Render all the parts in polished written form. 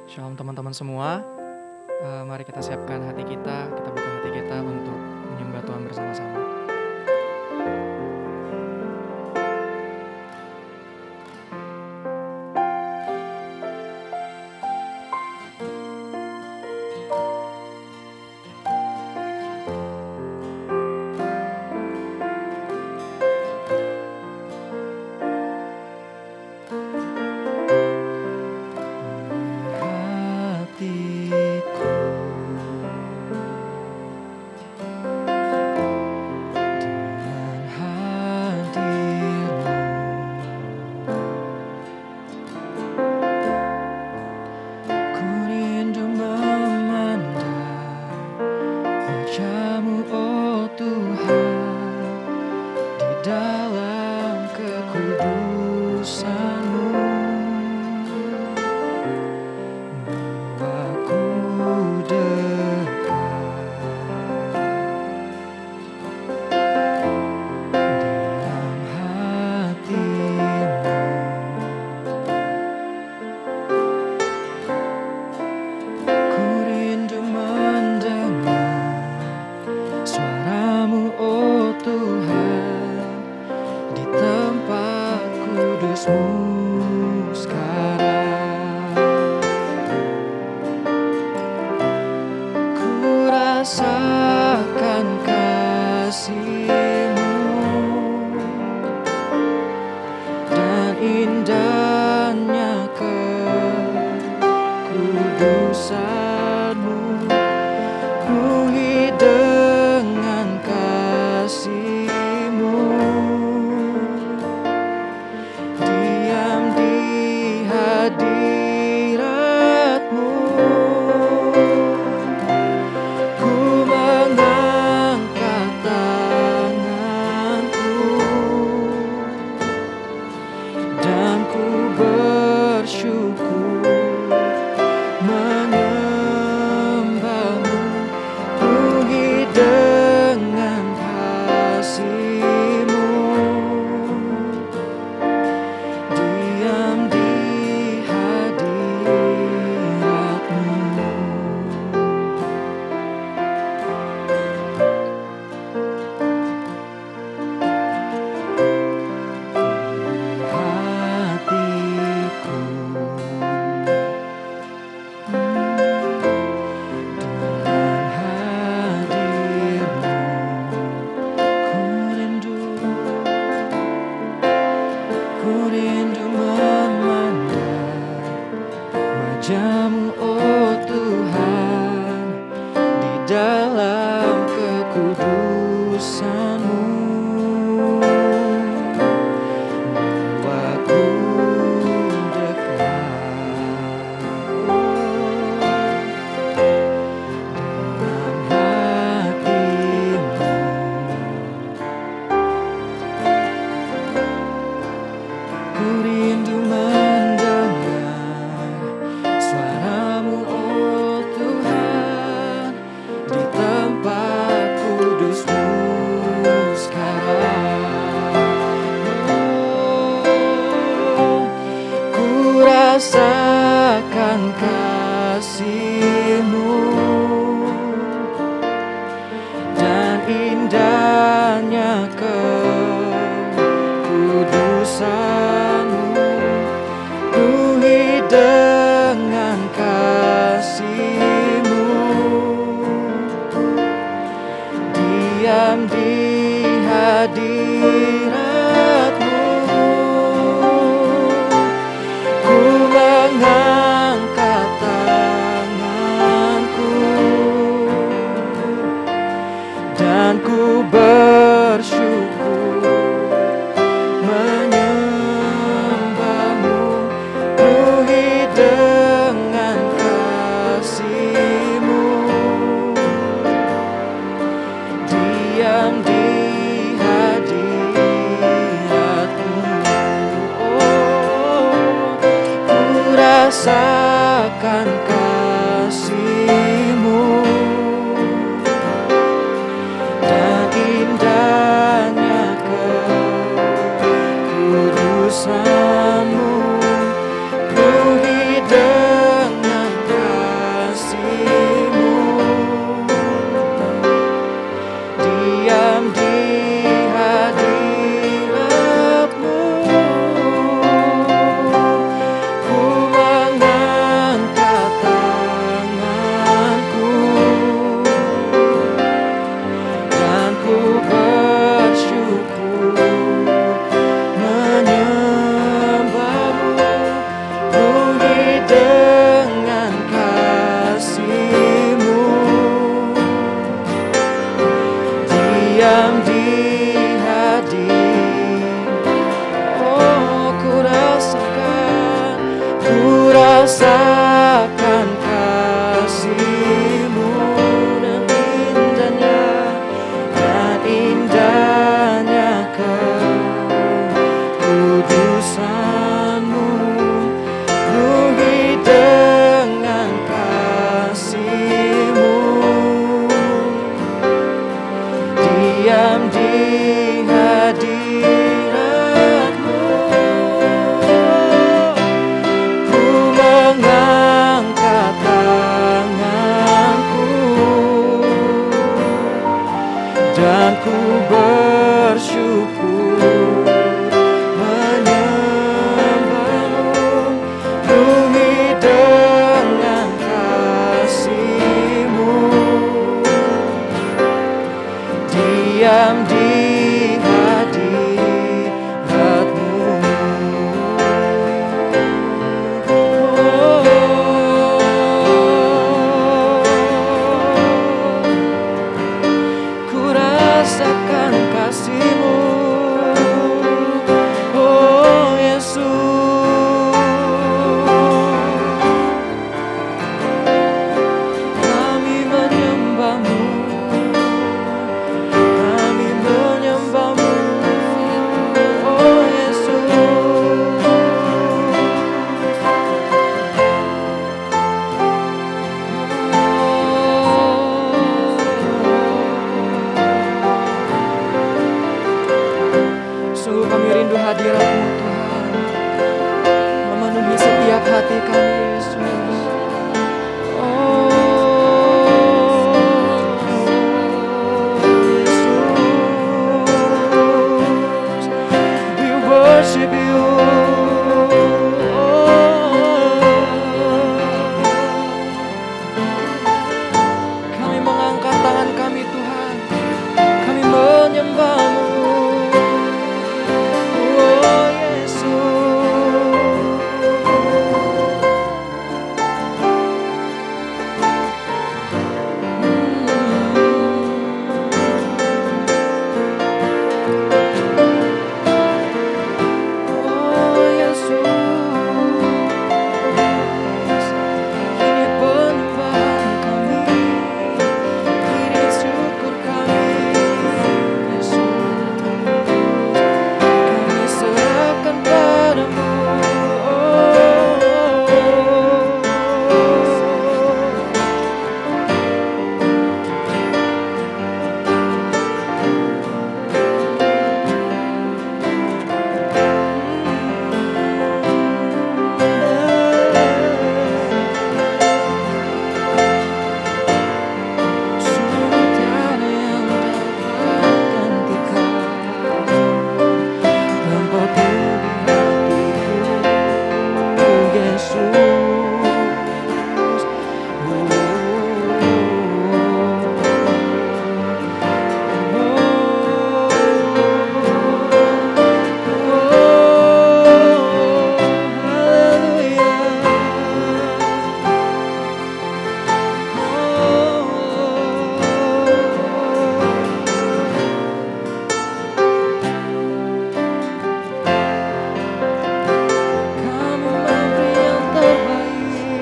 Shalom teman-teman semua. Mari kita siapkan hati kita buka hati kita untuk menyembah Tuhan bersama-sama. Rasakan kasih-Mu dan indahnya kekudusan-Mu, penuhi dengan rasakan kasih-Mu dan indahnya kekudusan-Mu, penuhi dengan kasih-Mu, diam di hadirat-Mu. Ku mengangkat tanganku dan ku bersyukur menyembah-Mu, penuhi dengan kasih-Mu, diam di hadirat-Mu. Ku rasakan kasih-Mu, oh Yesus. Kami menyembah-Mu, kami menyembah-Mu, oh Yesus. Sungguh kami rindu hadirat-Mu Tuhan, memenuhi setiap hati kami Yesus. Oh Yesus, we worship You. Kami mengangkat tangan kami Tuhan, kami menyembah-Mu. Oh Yesus, oh Yesus, ini penyembahan kami, ini syukur kami, Yesus. Kami serahkan padamu, sungguh tiada yang dapat gantikan tempatmu di hatiku, Yesus. Kami memberi yang terbaik.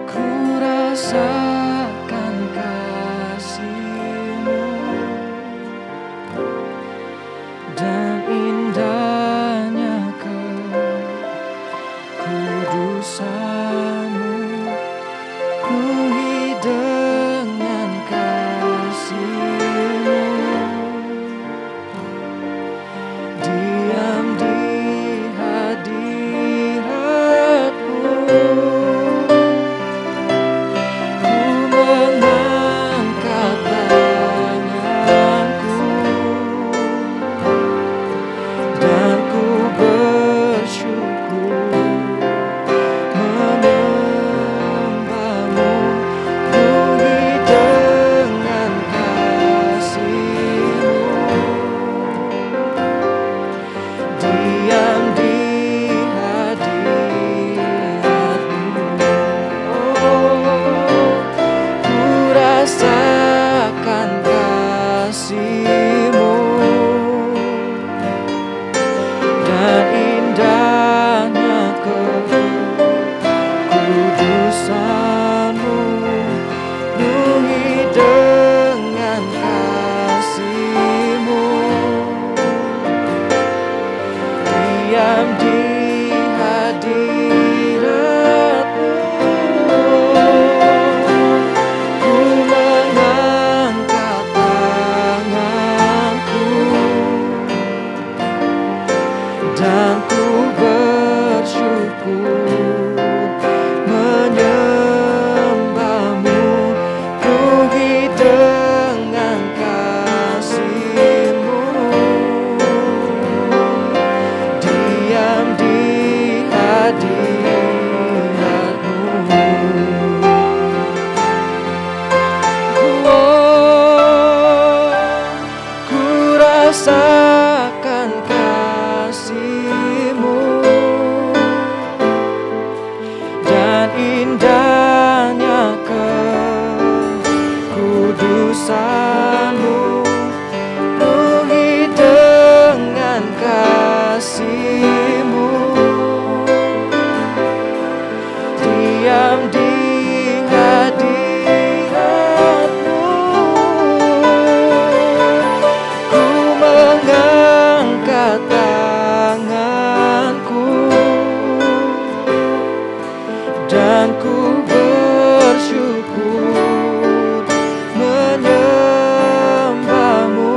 Ku rasakan kasih-Mu dan indahnya kekudusan-Mu, penuhi dengan kasih-Mu, diam di hadirat-Mu. Ku kudusanmu, penuhi dengan kasih-Mu. Diam di hadirat-Mu, ku mengangkat tanganku dan ku bersyukur menyembah-Mu,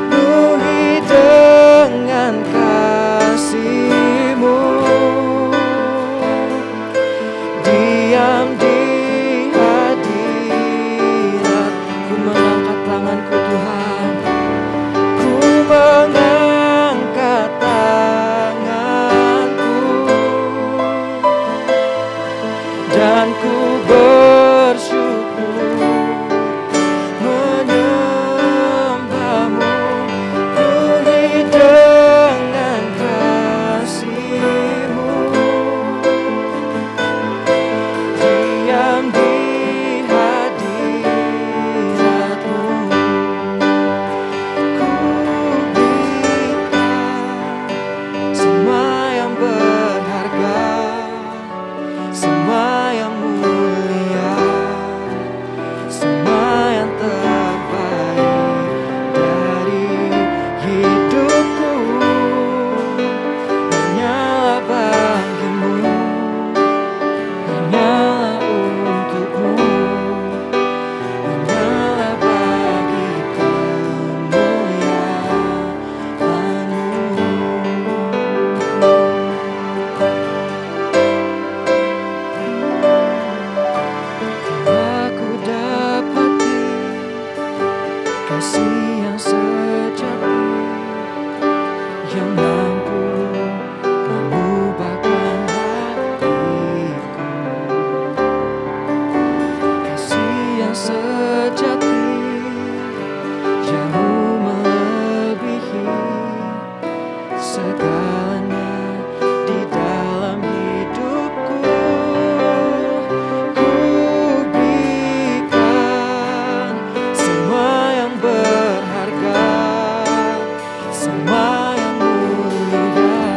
penuhi dengan kasih-Mu. Diam di hadirat, ku mengangkat tanganku Tuhan, ku mengangkat tanganku dan ku bersyukur menyembah-Mu, penuhi dengan kasih-Mu. Diam di hadirat-Mu, ku berikan semua yang berharga, semua yang mulia, semua yang terbaik dari hidupku. Hanyalah bagi-Mu, hanyalah untuk-Mu, hanyalah bagi kemuliaan-Mu. Aku dapati kasih yang sejati, yang mampu mengubahkan hatiku. Kasih yang sejati jauh melebihi segalanya di dalam hidupku. Ku berikan semua yang berharga, semua yang mulia,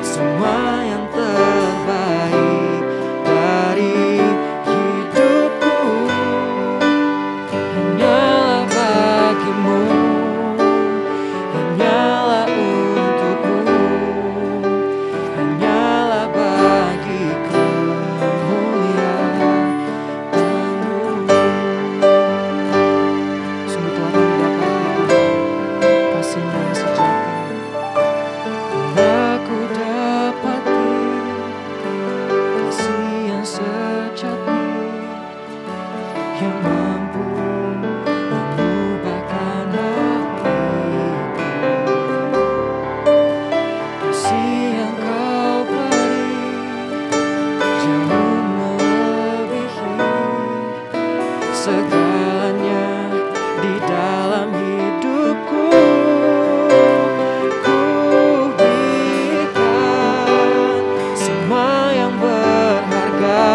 semua yang terbaik dari hidupku. Hanyalah bagi-Mu, hanyalah untuk-Mu, hanyalah bagi kemuliaan-Mu. Sungguh telah kami dapati kasih-Mu yang sejati. Aku dapati kasih yang sejati, yang mampu mengubahkan hatiku. Kasih yang Kau beri jauh melebihi segalanya di dalam hidupku. Ku berikan semua yang berharga,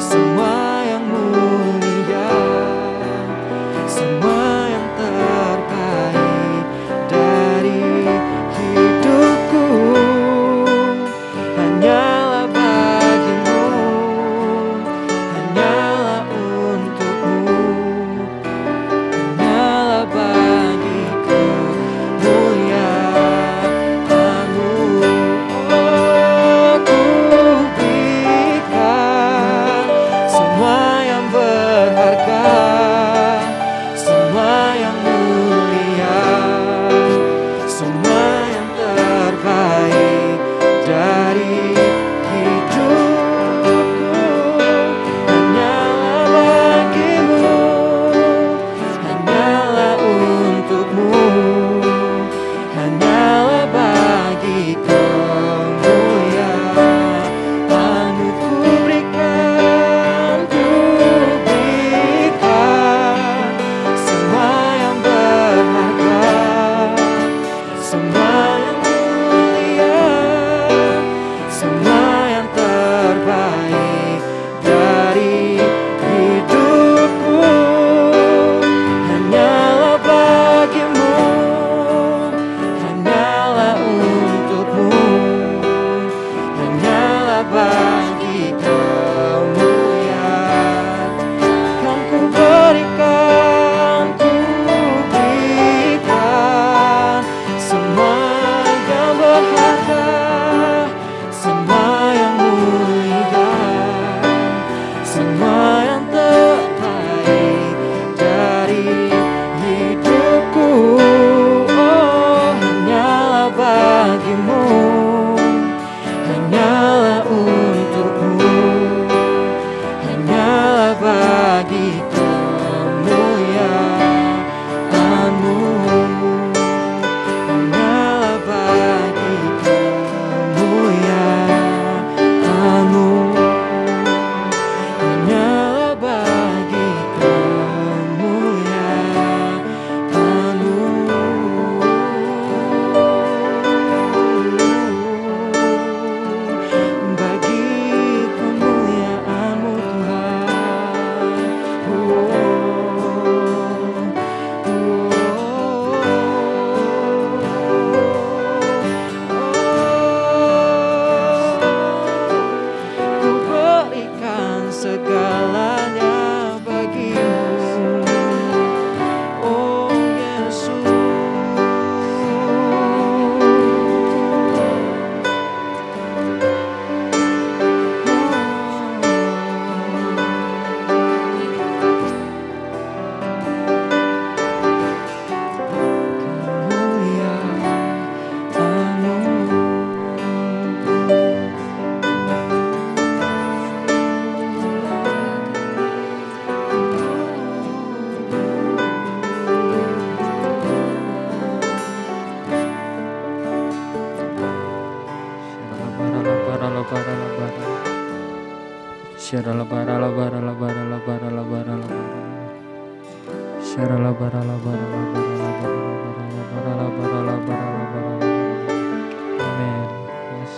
semua yang mulia, semua yang terbaik dari hidupku. Hanyalah bagi-Mu, hanyalah untuk segalanya bagimu. Oh Yesus. Amen. Yes.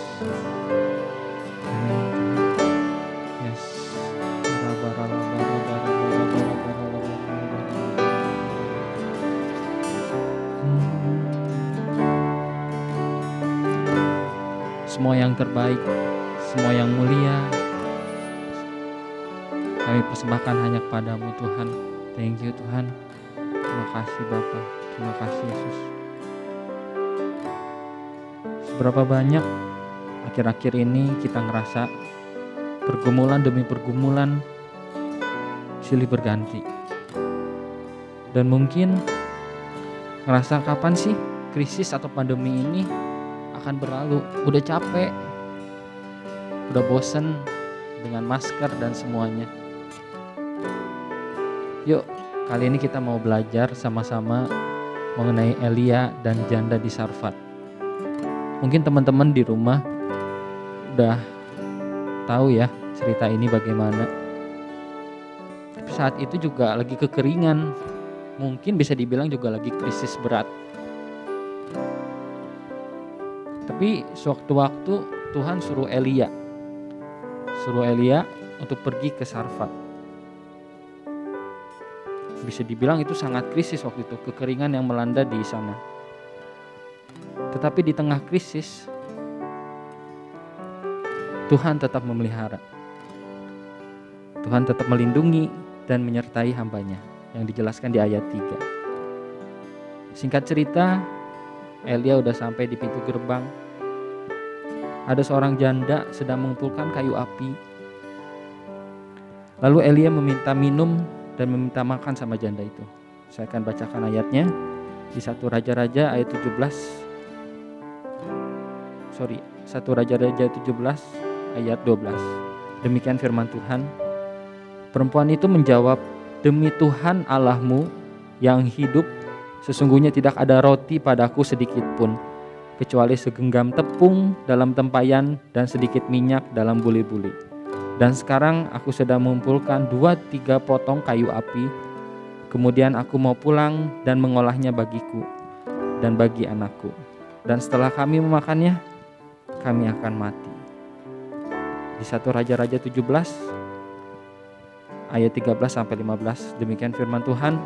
Amen. Yes. Semua yang terbaik, semua yang mulia, kami persembahkan hanya kepadamu Tuhan. Thank you Tuhan. Terima kasih Bapa. Terima kasih Yesus. Seberapa banyak akhir-akhir ini kita ngerasa pergumulan demi pergumulan silih berganti. Dan mungkin ngerasa kapan sih krisis atau pandemi ini akan berlalu. Udah capek, udah bosen dengan masker dan semuanya. Yuk, kali ini kita mau belajar sama-sama mengenai Elia dan janda di Sarfat. Mungkin teman-teman di rumah udah tahu ya cerita ini bagaimana. Tapi saat itu juga lagi kekeringan. Mungkin bisa dibilang juga lagi krisis berat. Tapi sewaktu-waktu Tuhan suruh Elia untuk pergi ke Sarfat. Bisa dibilang itu sangat krisis waktu itu, kekeringan yang melanda di sana. Tetapi di tengah krisis, Tuhan tetap memelihara. Tuhan tetap melindungi dan menyertai hambanya, yang dijelaskan di ayat 3. Singkat cerita, Elia udah sampai di pintu gerbang. Ada seorang janda sedang mengumpulkan kayu api. Lalu Elia meminta minum dan meminta makan sama janda itu. Saya akan bacakan ayatnya di 1 Raja-Raja ayat 17. 1 Raja-Raja 17 ayat 12. Demikian firman Tuhan. Perempuan itu menjawab, "Demi Tuhan Allahmu yang hidup, sesungguhnya tidak ada roti padaku sedikit pun, kecuali segenggam tepung dalam tempayan dan sedikit minyak dalam buli-buli. Dan sekarang aku sedang mengumpulkan 2-3 potong kayu api. Kemudian aku mau pulang dan mengolahnya bagiku dan bagi anakku. Dan setelah kami memakannya, kami akan mati." Di 1 Raja-Raja 17 ayat 13-15 demikian firman Tuhan.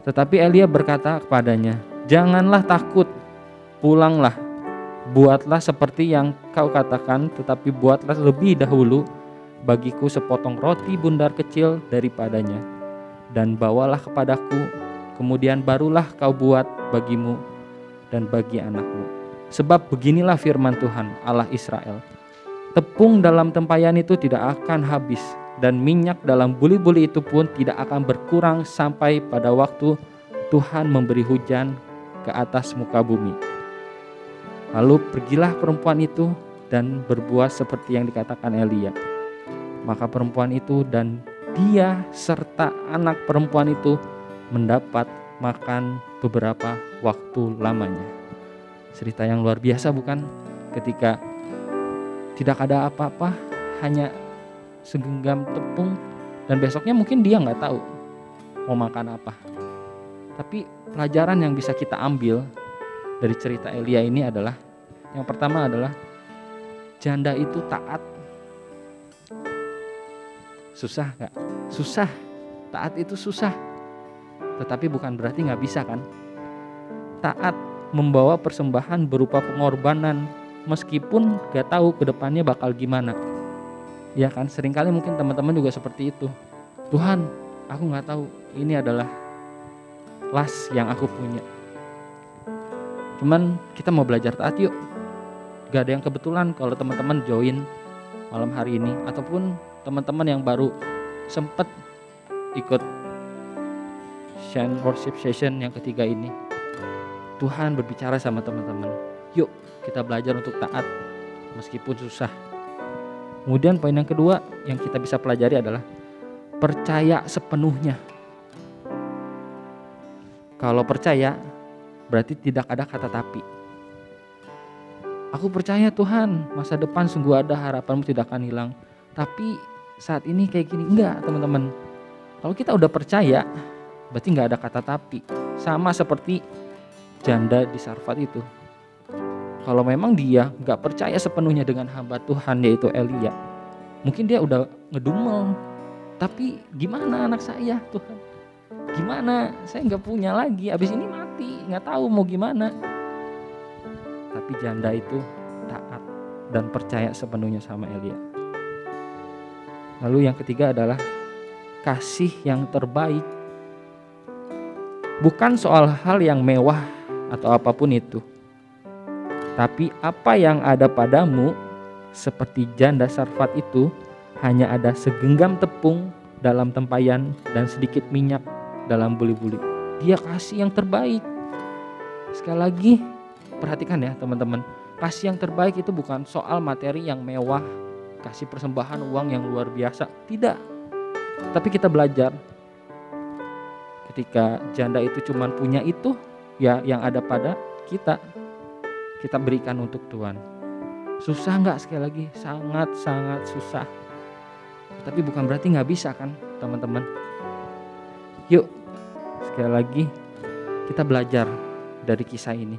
Tetapi Elia berkata kepadanya, "Janganlah takut, pulanglah. Buatlah seperti yang kau katakan, tetapi buatlah lebih dahulu bagiku sepotong roti bundar kecil daripadanya, dan bawalah kepadaku, kemudian barulah kau buat bagimu dan bagi anakmu. Sebab beginilah firman Tuhan Allah Israel, tepung dalam tempayan itu tidak akan habis, dan minyak dalam buli-buli itu pun tidak akan berkurang sampai pada waktu Tuhan memberi hujan ke atas muka bumi." Lalu pergilah perempuan itu dan berbuat seperti yang dikatakan Elia. Maka perempuan itu dan dia serta anak perempuan itu mendapat makan beberapa waktu lamanya. Cerita yang luar biasa bukan? Ketika tidak ada apa-apa, hanya segenggam tepung, dan besoknya mungkin dia nggak tahu mau makan apa. Tapi pelajaran yang bisa kita ambil dari cerita Elia ini adalah, yang pertama adalah janda itu taat. Susah gak? Susah. Taat itu susah. Tetapi bukan berarti gak bisa kan? Taat membawa persembahan berupa pengorbanan meskipun gak tahu ke depannya bakal gimana. Ya kan, seringkali mungkin teman-teman juga seperti itu. Tuhan, aku nggak tahu ini adalah las yang aku punya. Cuman kita mau belajar taat yuk. Gak ada yang kebetulan kalau teman-teman join malam hari ini, ataupun teman-teman yang baru sempet ikut worship session yang ketiga ini. Tuhan berbicara sama teman-teman. Yuk kita belajar untuk taat meskipun susah. Kemudian poin yang kedua yang kita bisa pelajari adalah percaya sepenuhnya. Kalau percaya berarti tidak ada kata tapi. Aku percaya Tuhan, masa depan sungguh ada, harapanmu tidak akan hilang. Tapi saat ini kayak gini, enggak teman-teman. Kalau kita udah percaya berarti enggak ada kata tapi. Sama seperti janda di Sarfat itu. Kalau memang dia gak percaya sepenuhnya dengan hamba Tuhan yaitu Elia, mungkin dia udah ngedumel. Tapi gimana anak saya Tuhan? Gimana? Saya gak punya lagi, abis ini mati, gak tahu mau gimana. Tapi janda itu taat dan percaya sepenuhnya sama Elia. Lalu yang ketiga adalah kasih yang terbaik. Bukan soal hal yang mewah atau apapun itu, tapi apa yang ada padamu, seperti janda Sarfat itu, hanya ada segenggam tepung dalam tempayan dan sedikit minyak dalam buli-buli. Dia kasih yang terbaik. Sekali lagi perhatikan ya teman-teman, kasih yang terbaik itu bukan soal materi yang mewah, kasih persembahan uang yang luar biasa, tidak. Tapi kita belajar ketika janda itu cuman punya itu, ya yang ada pada kita berikan untuk Tuhan. Susah nggak? Sekali lagi sangat susah. Tapi bukan berarti nggak bisa kan teman-teman. Yuk sekali lagi kita belajar dari kisah ini.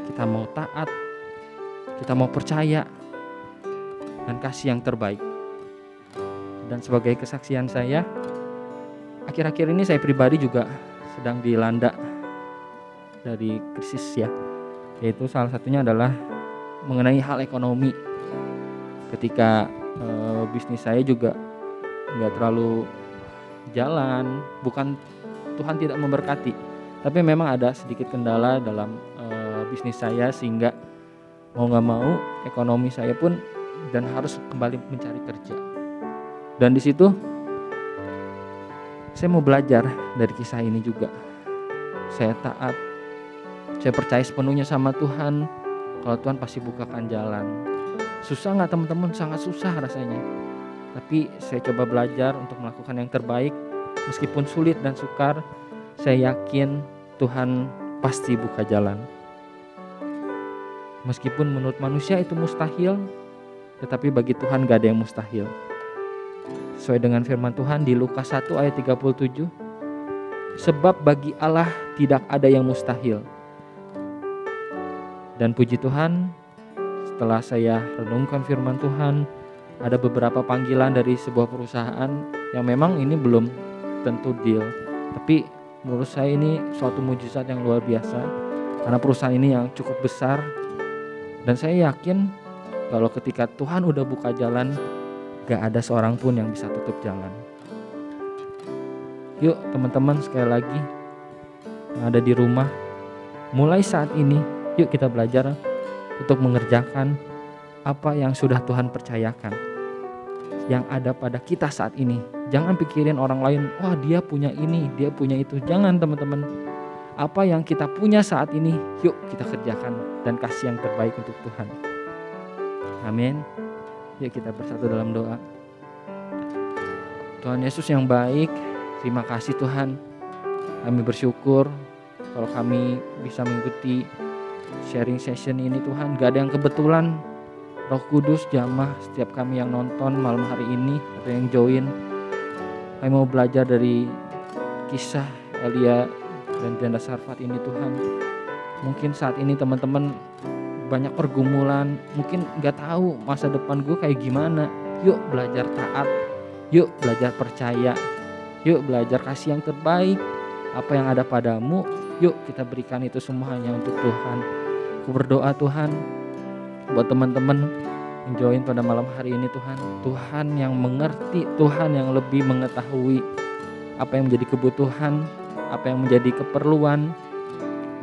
Kita mau taat, kita mau percaya dan kasih yang terbaik. Dan sebagai kesaksian saya, akhir-akhir ini saya pribadi juga sedang dilanda dari krisis ya. Yaitu salah satunya adalah mengenai hal ekonomi. Ketika bisnis saya juga nggak terlalu jalan, bukan Tuhan tidak memberkati, tapi memang ada sedikit kendala dalam bisnis saya, sehingga mau nggak mau ekonomi saya pun dan harus kembali mencari kerja. Dan di situ saya mau belajar dari kisah ini juga. Saya taat, saya percaya sepenuhnya sama Tuhan. Kalau Tuhan pasti bukakan jalan. Susah nggak teman-teman? Sangat susah rasanya. Tapi saya coba belajar untuk melakukan yang terbaik. Meskipun sulit dan sukar, saya yakin Tuhan pasti buka jalan. Meskipun menurut manusia itu mustahil, tetapi bagi Tuhan gak ada yang mustahil. Sesuai dengan firman Tuhan di Lukas 1 ayat 37, sebab bagi Allah tidak ada yang mustahil. Dan puji Tuhan, setelah saya renungkan firman Tuhan, ada beberapa panggilan dari sebuah perusahaan yang memang ini belum tentu deal, tapi menurut saya ini suatu mujizat yang luar biasa, karena perusahaan ini yang cukup besar. Dan saya yakin kalau ketika Tuhan udah buka jalan, gak ada seorang pun yang bisa tutup jalan. Yuk teman-teman, sekali lagi yang ada di rumah, mulai saat ini yuk kita belajar untuk mengerjakan apa yang sudah Tuhan percayakan, yang ada pada kita saat ini. Jangan pikirin orang lain, wah dia punya ini, dia punya itu. Jangan teman-teman. Apa yang kita punya saat ini, yuk kita kerjakan dan kasih yang terbaik untuk Tuhan. Amin. Yuk kita bersatu dalam doa. Tuhan Yesus yang baik, terima kasih Tuhan. Kami bersyukur kalau kami bisa mengikuti sharing session ini Tuhan. Gak ada yang kebetulan. Roh Kudus jamah setiap kami yang nonton malam hari ini atau yang join. Kami mau belajar dari kisah Elia dan janda Sarfat ini Tuhan. Mungkin saat ini teman-teman banyak pergumulan, mungkin gak tahu masa depan gue kayak gimana. Yuk belajar taat, yuk belajar percaya, yuk belajar kasih yang terbaik. Apa yang ada padamu, yuk kita berikan itu semua hanya untuk Tuhan. Aku berdoa Tuhan buat teman-teman Join pada malam hari ini Tuhan. Tuhan yang mengerti, Tuhan yang lebih mengetahui apa yang menjadi kebutuhan, apa yang menjadi keperluan.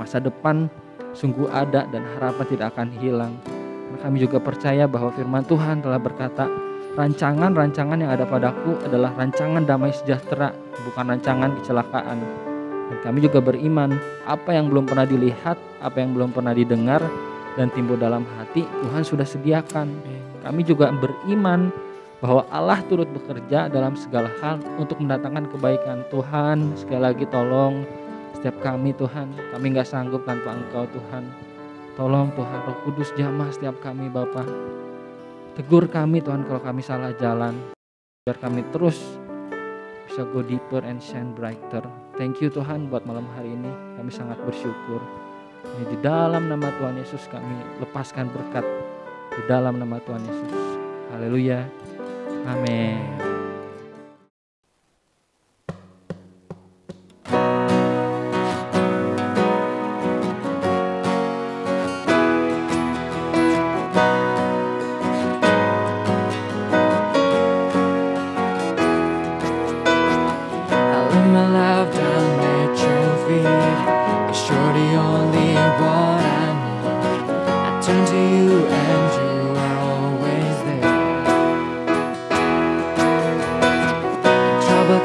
Masa depan sungguh ada dan harapan tidak akan hilang. Kami juga percaya bahwa firman Tuhan telah berkata, rancangan-rancangan yang ada padaku adalah rancangan damai sejahtera, bukan rancangan kecelakaan. Dan kami juga beriman, apa yang belum pernah dilihat, apa yang belum pernah didengar dan timbul dalam hati, Tuhan sudah sediakan. Kami juga beriman bahwa Allah turut bekerja dalam segala hal untuk mendatangkan kebaikan. Tuhan, sekali lagi tolong setiap kami Tuhan, kami gak sanggup tanpa Engkau Tuhan. Tolong Tuhan, Roh Kudus jamah setiap kami Bapa. Tegur kami Tuhan kalau kami salah jalan, biar kami terus bisa go deeper and shine brighter. Thank you Tuhan buat malam hari ini, kami sangat bersyukur. Ini di dalam nama Tuhan Yesus kami lepaskan berkat, di dalam nama Tuhan Yesus. Haleluya, amin.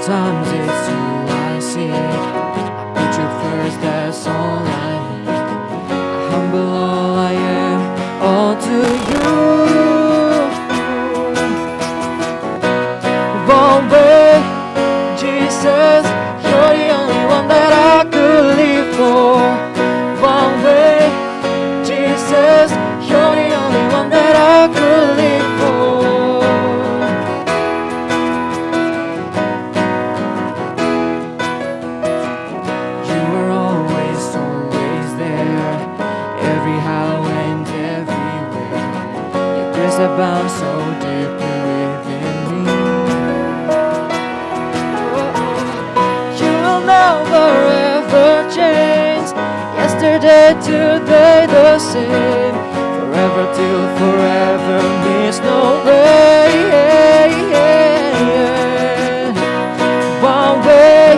Times it's you I seek. I put you first, that's all I need. I humble all I am, all to you. One way, Jesus, you're the only one that I could live for. One way, Jesus, you're the only one that I could live for. Abound so deeply within me. You will never ever change. Yesterday, today, the same. Forever till forever means no way. One way,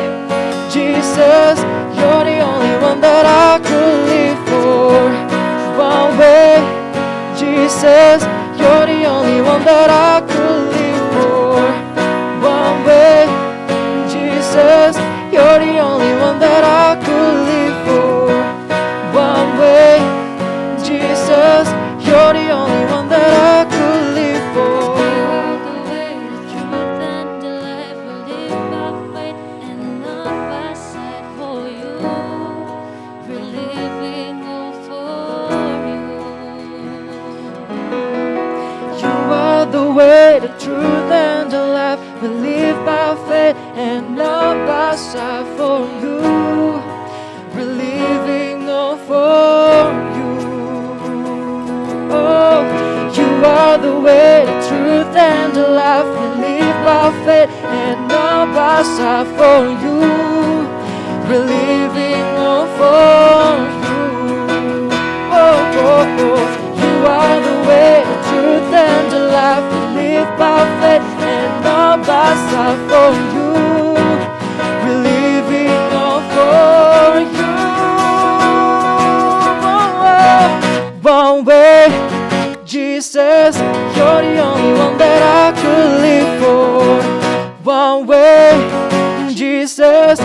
Jesus, you're the only one that I could live for. One way, Jesus, you're the only one that I could live for. One way, Jesus, you're the only one that I could live for. One way, Jesus, you're the only one that I could live for. The way, the truth, and the life. Will live by faith and not by sight. For you, we're living all for you. You are the way, the truth, and the life. We live by faith and not by sight. For you, we're living all for you. Oh, you are the way, the truth, and the life. We live by faith and not by sight. For you, we're living all for you. Oh, oh, oh. You are the way, the truth, and the life. We live by faith and not by sight. For you, we're living all for you. One way, Jesus, you're the only one that I could live for. One way, Jesus,